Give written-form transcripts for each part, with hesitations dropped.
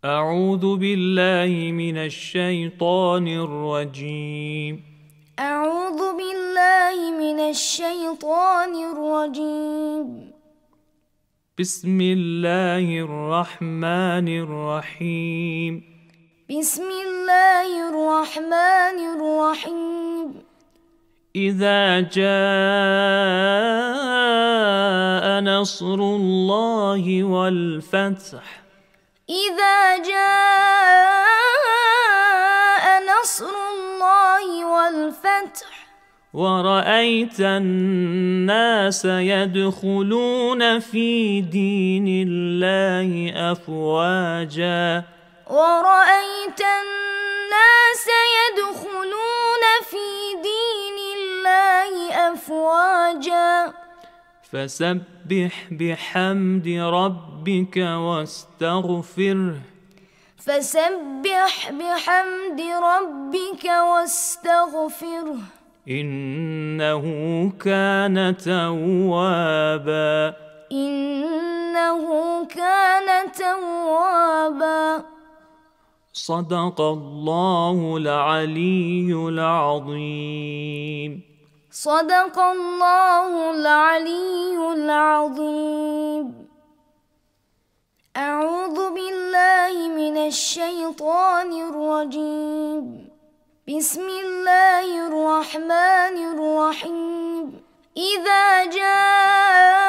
أعوذ بالله من الشيطان الرجيم. أعوذ بالله من الشيطان الرجيم. بسم الله الرحمن الرحيم. بسم الله الرحمن الرحيم. إذا جاء نصر الله والفتح. إذا جاء نصر الله والفتح. ورأيت الناس يدخلون في دين الله أفواجا. ورأيت الناس يدخلون في دين الله أفواجا. فسبح بحمد ربك واستغفره. فسبح بحمد ربك واستغفره. إنه كان توابا. إنه كان توابا. صدق الله العلي العظيم. صدق الله العلي العظيم. أعوذ بالله من الشيطان الرجيم. بسم الله الرحمن الرحيم. إذا جاء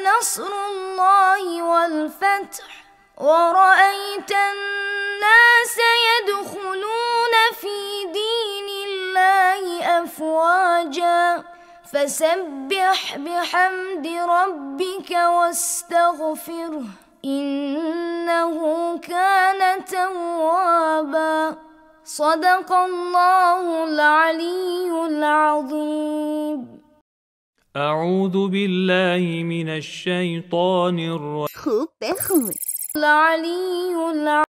نصر الله والفتح. ورأيت الناس يدخلون في دين الله أفواجا. فسبح بحمد ربك واستغفره. إنه كان توابا. صدق الله العلي العظيم. أعوذ بالله من الشيطان الرجيم. العلي العظيم.